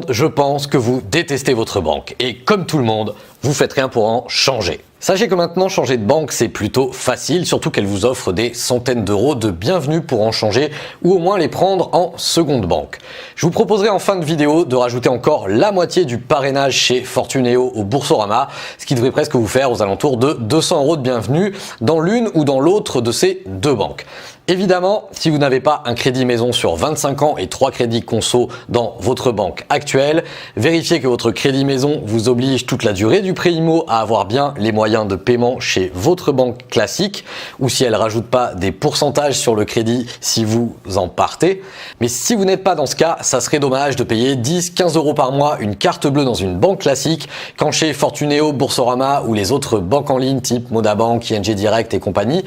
Je pense que vous détestez votre banque et comme tout le monde, vous faites rien pour en changer. Sachez que maintenant, changer de banque, c'est plutôt facile, surtout qu'elle vous offre des centaines d'euros de bienvenue pour en changer ou au moins les prendre en seconde banque. Je vous proposerai en fin de vidéo de rajouter encore la moitié du parrainage chez Fortuneo au Boursorama, ce qui devrait presque vous faire aux alentours de 200 euros de bienvenue dans l'une ou dans l'autre de ces deux banques. Évidemment, si vous n'avez pas un crédit maison sur 25 ans et 3 crédits conso dans votre banque actuelle, vérifiez que votre crédit maison vous oblige toute la durée du prêt IMO à avoir bien les moyens de paiement chez votre banque classique ou si elle rajoute pas des pourcentages sur le crédit si vous en partez. Mais si vous n'êtes pas dans ce cas, ça serait dommage de payer 10-15 euros par mois une carte bleue dans une banque classique quand chez Fortuneo, Boursorama ou les autres banques en ligne type Modabank, ING Direct et compagnie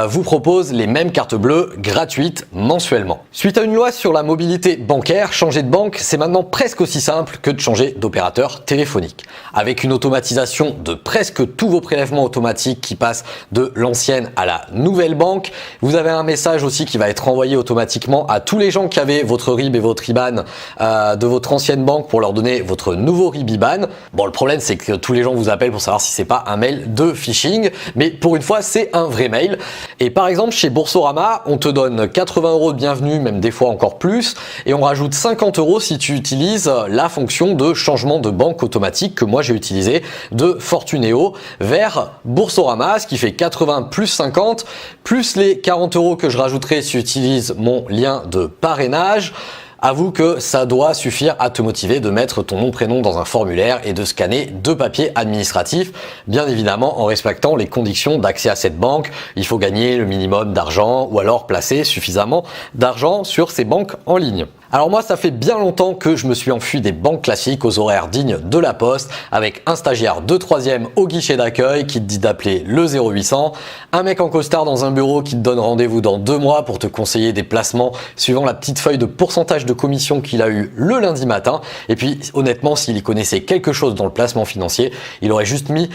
vous proposent les mêmes cartes bleues gratuites mensuellement. Suite à une loi sur la mobilité bancaire, changer de banque, c'est maintenant presque aussi simple que de changer d'opérateur téléphonique. Avec une automatisation de presque tous vos prélèvements automatiques qui passent de l'ancienne à la nouvelle banque, vous avez un message aussi qui va être envoyé automatiquement à tous les gens qui avaient votre RIB et votre IBAN de votre ancienne banque pour leur donner votre nouveau RIB IBAN. Bon, le problème c'est que tous les gens vous appellent pour savoir si c'est pas un mail de phishing, mais pour une fois c'est un vrai mail. Et par exemple chez Boursorama, on te donne 80 euros de bienvenue, même des fois encore plus, et on rajoute 50 euros si tu utilises la fonction de changement de banque automatique que moi j'ai utilisé de Fortuneo vers Boursorama, ce qui fait 80 plus 50, plus les 40 euros que je rajouterai si tu utilises mon lien de parrainage. Avoue que ça doit suffire à te motiver de mettre ton nom prénom dans un formulaire et de scanner 2 papiers administratifs, bien évidemment en respectant les conditions d'accès à cette banque. Il faut gagner le minimum d'argent ou alors placer suffisamment d'argent sur ces banques en ligne. Alors moi, ça fait bien longtemps que je me suis enfui des banques classiques aux horaires dignes de la Poste, avec un stagiaire de 3e au guichet d'accueil qui te dit d'appeler le 0800, un mec en costard dans un bureau qui te donne rendez-vous dans 2 mois pour te conseiller des placements suivant la petite feuille de pourcentage de commission qu'il a eu le lundi matin. Et puis honnêtement, s'il y connaissait quelque chose dans le placement financier, il aurait juste mis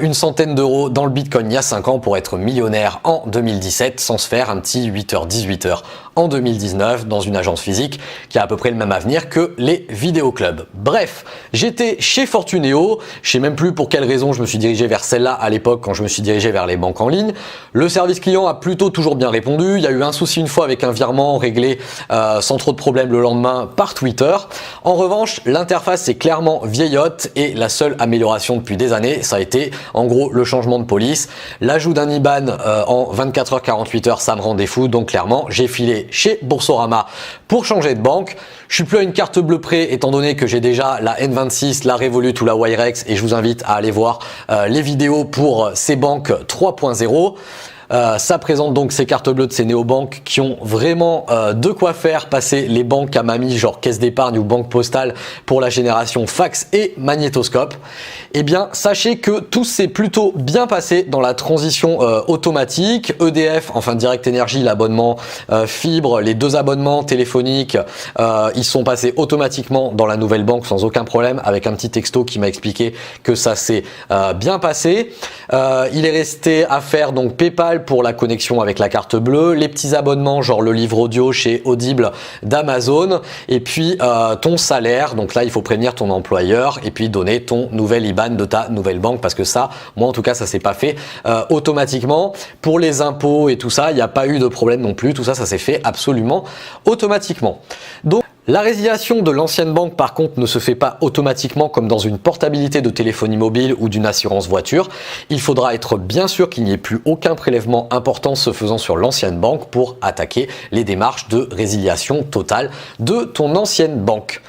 une centaine d'euros dans le Bitcoin il y a 5 ans pour être millionnaire en 2017 sans se faire un petit 8h-18h en 2019 dans une agence physique qui a à peu près le même avenir que les vidéoclubs. Bref, j'étais chez Fortuneo, je sais même plus pour quelle raison je me suis dirigé vers celle-là à l'époque quand je me suis dirigé vers les banques en ligne. Le service client a plutôt toujours bien répondu, il y a eu un souci une fois avec un virement réglé sans trop de problèmes le lendemain par Twitter. En revanche, l'interface est clairement vieillotte et la seule amélioration depuis des années, ça a été en gros le changement de police. L'ajout d'un IBAN en 24h, 48h, ça me rendait fou, donc clairement j'ai filé chez Boursorama pour changer de banque. Je suis plus à une carte bleue près étant donné que j'ai déjà la N26, la Revolut ou la Wirex et je vous invite à aller voir les vidéos pour ces banques 3.0. Ça présente donc ces cartes bleues de ces néobanques qui ont vraiment de quoi faire passer les banques à mamie, genre Caisse d'épargne ou Banque Postale pour la génération fax et magnétoscope. Eh bien, sachez que tout s'est plutôt bien passé dans la transition automatique. EDF, enfin Direct Énergie, l'abonnement fibre, les 2 abonnements téléphoniques, ils sont passés automatiquement dans la nouvelle banque sans aucun problème avec un petit texto qui m'a expliqué que ça s'est bien passé. Il est resté à faire donc PayPal pour la connexion avec la carte bleue, les petits abonnements genre le livre audio chez Audible d'Amazon et puis ton salaire. Donc là, il faut prévenir ton employeur et puis donner ton nouvel IBAN de ta nouvelle banque parce que ça, moi en tout cas, ça s'est pas fait automatiquement. Pour les impôts et tout ça, il n'y a pas eu de problème non plus. Tout ça, ça s'est fait absolument automatiquement. Donc, la résiliation de l'ancienne banque par contre ne se fait pas automatiquement comme dans une portabilité de téléphonie mobile ou d'une assurance voiture. Il faudra être bien sûr qu'il n'y ait plus aucun prélèvement important se faisant sur l'ancienne banque pour attaquer les démarches de résiliation totale de ton ancienne banque.